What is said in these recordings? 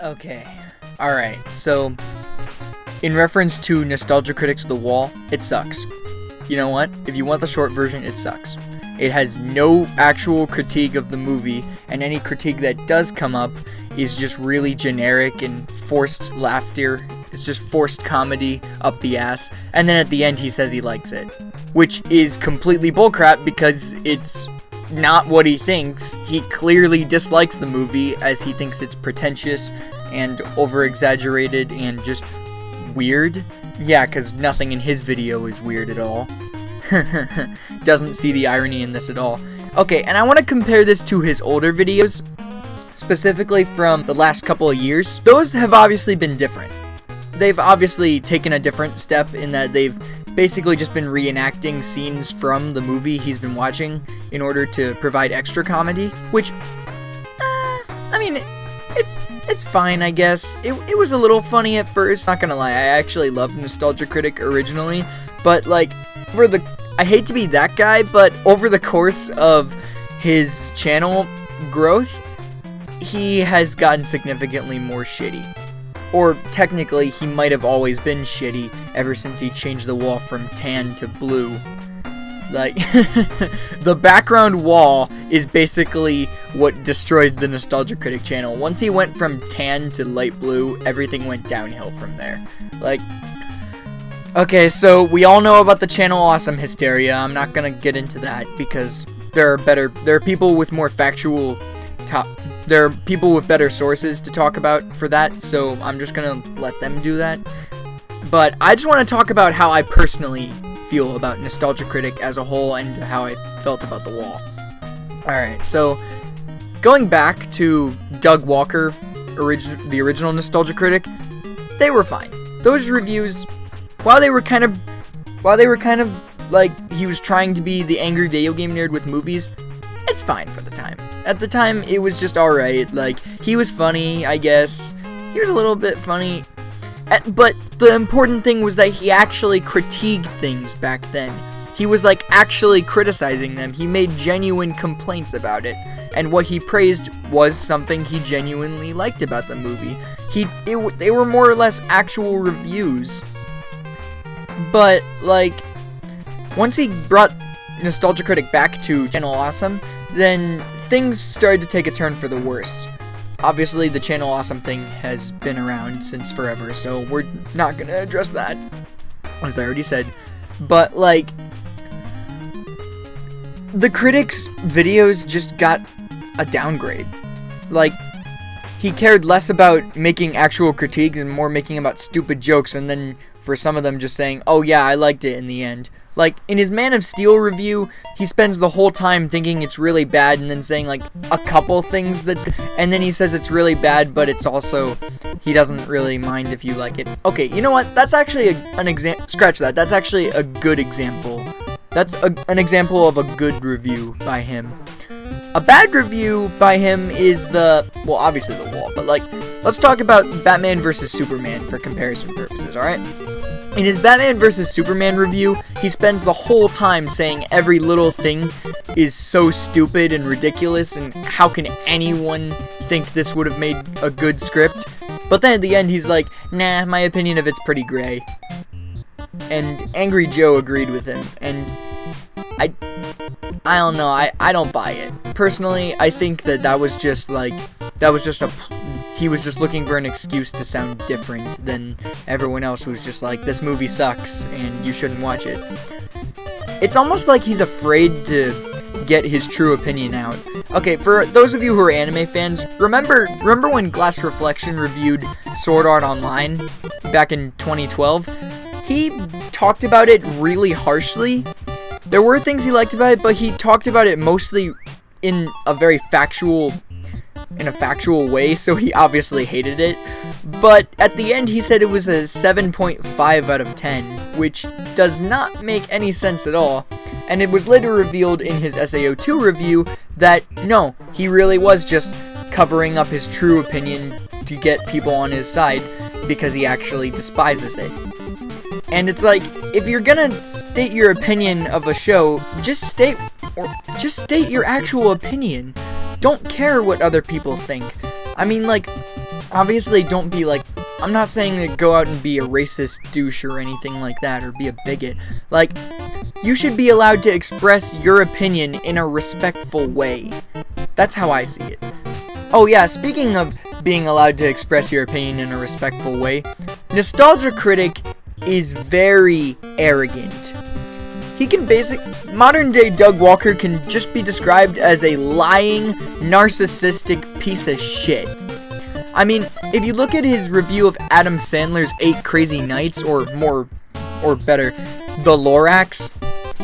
Okay. Alright, so in reference to Nostalgia Critic's The Wall, it sucks. You know what? If you want the short version, it sucks. It has no actual critique of the movie, and any critique that does come up is just really generic and forced laughter. It's just forced comedy up the ass, and then at the end he says he likes it. Which is completely bullcrap because it's not what he thinks. He clearly dislikes the movie as he thinks it's pretentious and over-exaggerated and just weird. Yeah, because nothing in his video is weird at all. Doesn't see the irony in this at all. Okay, and I want to compare this to his older videos, specifically from the last couple of years. Those have obviously been different. They've obviously taken a different step in that they've basically just been reenacting scenes from the movie he's been watching in order to provide extra comedy, which, I mean, it's fine, I guess. It was a little funny at first, not gonna lie. I actually loved Nostalgia Critic originally, but like, I hate to be that guy, but over the course of his channel growth, he has gotten significantly more shitty. Or technically, he might have always been shitty ever since he changed the wall from tan to blue. Like, the background wall is basically what destroyed the Nostalgia Critic channel. Once he went from tan to light blue, everything went downhill from there. Like, okay, so we all know about the channel awesome hysteria. I'm not gonna get into that because there are people with more factual there are people with better sources to talk about for that, so I'm just gonna let them do that. But I just want to talk about how I personally feel about Nostalgia Critic as a whole and how I felt about The Wall. Alright, so going back to Doug Walker, the original Nostalgia Critic, they were fine. Those reviews, while they were kind of like he was trying to be the angry video game nerd with movies, it's fine for the time. At the time, it was just alright. Like, he was funny, I guess. He was a little bit funny. But the important thing was that he actually critiqued things back then. He was, like, actually criticizing them. He made genuine complaints about it. And what he praised was something he genuinely liked about the movie. They were more or less actual reviews. But, like, once he brought Nostalgia Critic back to Channel Awesome, then things started to take a turn for the worst. Obviously, the Channel Awesome thing has been around since forever, so we're not gonna address that, as I already said. But, like, the Critic's videos just got a downgrade. Like, he cared less about making actual critiques and more making about stupid jokes, and then for some of them just saying, oh yeah, I liked it in the end. Like, in his Man of Steel review, he spends the whole time thinking it's really bad and then saying, like, a couple things and then he says it's really bad, but it's also, he doesn't really mind if you like it. Okay, you know what? That's actually an example, scratch that. That's actually a good example. That's an example of a good review by him. A bad review by him is well, obviously The Wall, but, like, let's talk about Batman vs. Superman for comparison purposes, alright? In his Batman vs. Superman review, he spends the whole time saying every little thing is so stupid and ridiculous, and how can anyone think this would have made a good script? But then at the end, he's like, nah, my opinion of it's pretty gray. And Angry Joe agreed with him, and I don't know, I don't buy it. Personally, I think that was just he was just looking for an excuse to sound different than everyone else who's just like, this movie sucks and you shouldn't watch it. It's almost like he's afraid to get his true opinion out. Okay, for those of you who are anime fans, remember when Glass Reflection reviewed Sword Art Online back in 2012? He talked about it really harshly. There were things he liked about it, but he talked about it mostly in a very factual way, so he obviously hated it. But at the end, he said it was a 7.5 out of 10, which does not make any sense at all. And it was later revealed in his SAO2 review that, no, he really was just covering up his true opinion to get people on his side because he actually despises it. And it's like, if you're gonna state your opinion of a show, just state your actual opinion. Don't care what other people think. I mean, like, obviously don't be like, I'm not saying that go out and be a racist douche or anything like that, or be a bigot. Like, you should be allowed to express your opinion in a respectful way. That's how I see it. Oh yeah, speaking of being allowed to express your opinion in a respectful way, Nostalgia Critic is very arrogant. He can modern day Doug Walker can just be described as a lying, narcissistic piece of shit. I mean, if you look at his review of Adam Sandler's 8 Crazy Nights, or better, The Lorax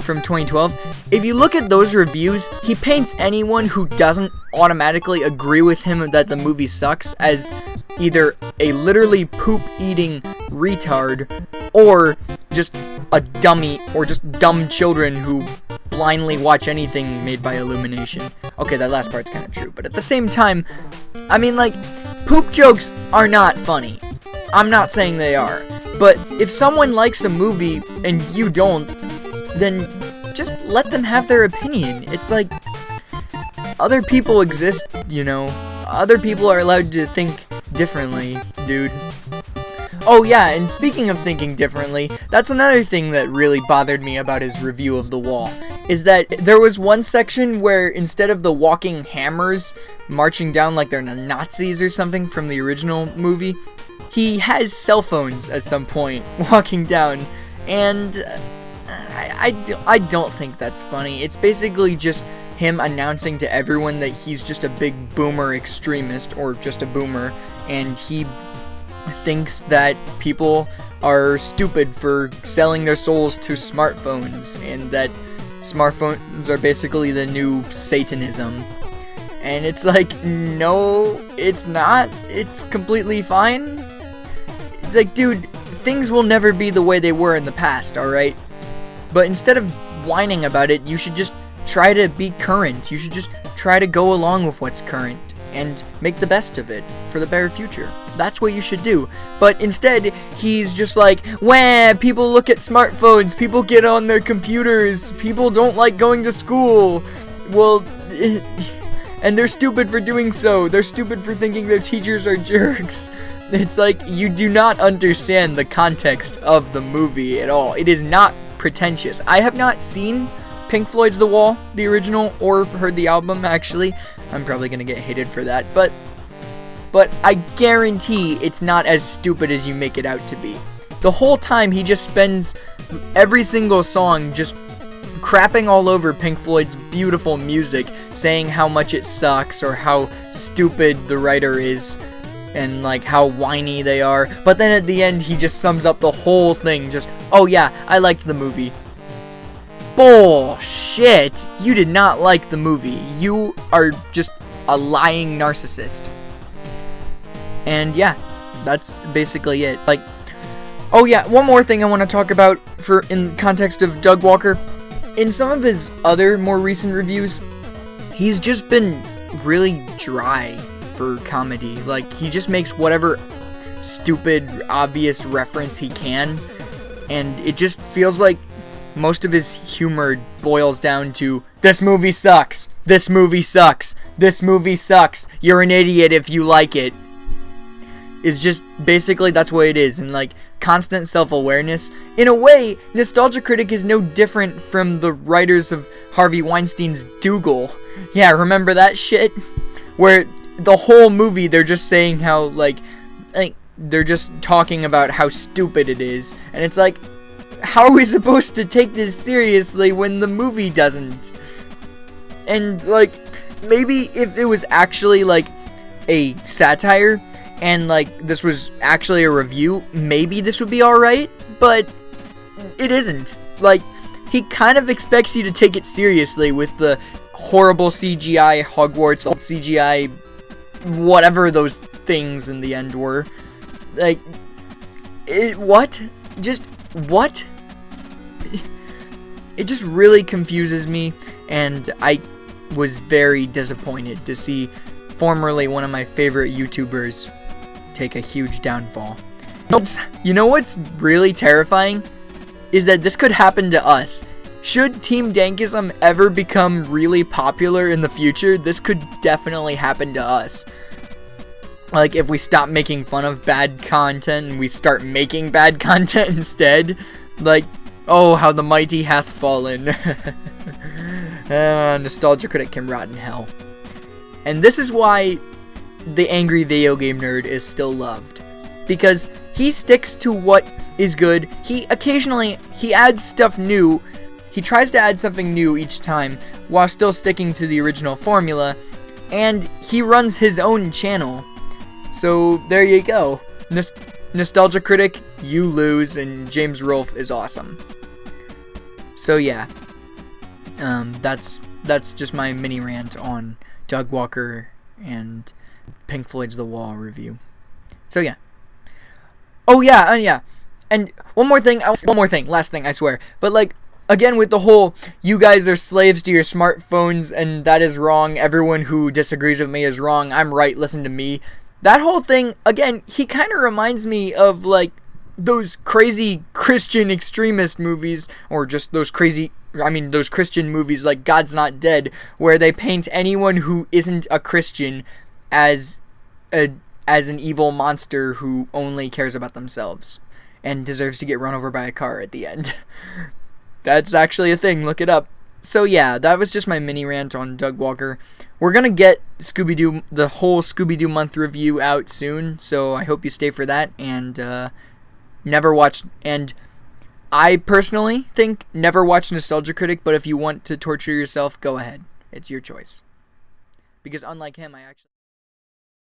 from 2012, if you look at those reviews, he paints anyone who doesn't automatically agree with him that the movie sucks as either a literally poop-eating retard, or just a dummy, or just dumb children who blindly watch anything made by Illumination. Okay, that last part's kind of true, but at the same time, I mean, like, poop jokes are not funny. I'm not saying they are. But if someone likes a movie and you don't, then just let them have their opinion. It's like, other people exist, you know. Other people are allowed to think differently, dude. Oh yeah, and speaking of thinking differently, that's another thing that really bothered me about his review of The Wall, is that there was one section where instead of the walking hammers marching down like they're Nazis or something from the original movie, he has cell phones at some point walking down, and I don't think that's funny. It's basically just him announcing to everyone that he's just a big boomer extremist, or just a boomer, and he thinks that people are stupid for selling their souls to smartphones, and that smartphones are basically the new Satanism. And it's like, no, it's not. It's completely fine. It's like, dude, things will never be the way they were in the past, alright? But instead of whining about it, you should just try to be current. You should just try to go along with what's current and make the best of it for the better future. That's what you should do. But instead, he's just like, wah, people look at smartphones, people get on their computers, people don't like going to school. Well, and they're stupid for doing so. They're stupid for thinking their teachers are jerks. It's like, you do not understand the context of the movie at all. It is not pretentious. I have not seen Pink Floyd's The Wall, the original, or heard the album, actually. I'm probably gonna get hated for that, but I guarantee it's not as stupid as you make it out to be. The whole time he just spends every single song just crapping all over Pink Floyd's beautiful music, saying how much it sucks or how stupid the writer is and like how whiny they are, but then at the end he just sums up the whole thing, just, oh yeah, I liked the movie. Bullshit! You did not like the movie. You are just a lying narcissist. And yeah, that's basically it. Like, oh yeah, one more thing I want to talk about in context of Doug Walker. In some of his other more recent reviews, he's just been really dry for comedy. Like, he just makes whatever stupid, obvious reference he can, and it just feels like most of his humor boils down to, this movie sucks, this movie sucks, this movie sucks, you're an idiot if you like it. It's just, basically that's what it is, and like, constant self-awareness. In a way, Nostalgia Critic is no different from the writers of Harvey Weinstein's Dougal. Yeah, remember that shit? Where the whole movie they're just saying how, like, they're just talking about how stupid it is, and it's like, how are we supposed to take this seriously when the movie doesn't? And, like, maybe if it was actually, like, a satire, and, like, this was actually a review, maybe this would be alright, but it isn't. Like, he kind of expects you to take it seriously with the horrible CGI Hogwarts, CGI whatever those things in the end were. Like, what? Just, what? It just really confuses me, and I was very disappointed to see formerly one of my favorite YouTubers take a huge downfall. You know what's really terrifying? Is that this could happen to us. Should Team Dankism ever become really popular in the future, this could definitely happen to us. Like, if we stop making fun of bad content and we start making bad content instead. Like, oh, how the mighty hath fallen. Nostalgia Critic can rot in hell. And this is why the angry video game nerd is still loved. Because he sticks to what is good. He adds stuff new. He tries to add something new each time while still sticking to the original formula. And he runs his own channel. So there you go. Nostalgia Critic, you lose, and James Rolfe is awesome. So yeah, that's just my mini rant on Doug Walker and Pink Floyd's The Wall review. So yeah. Oh yeah, and one more thing, last thing, I swear. But like, again, with the whole, you guys are slaves to your smartphones and that is wrong, everyone who disagrees with me is wrong, I'm right, listen to me. That whole thing, again, he kind of reminds me of, like, those crazy Christian extremist movies, or just those Christian movies like God's Not Dead, where they paint anyone who isn't a Christian as an evil monster who only cares about themselves and deserves to get run over by a car at the end. That's actually a thing, look it up. So yeah, that was just my mini rant on Doug Walker. We're gonna get the whole Scooby-Doo month review out soon, so I hope you stay for that. And I personally think never watch Nostalgia Critic, but if you want to torture yourself, go ahead. It's your choice. Because unlike him, I actually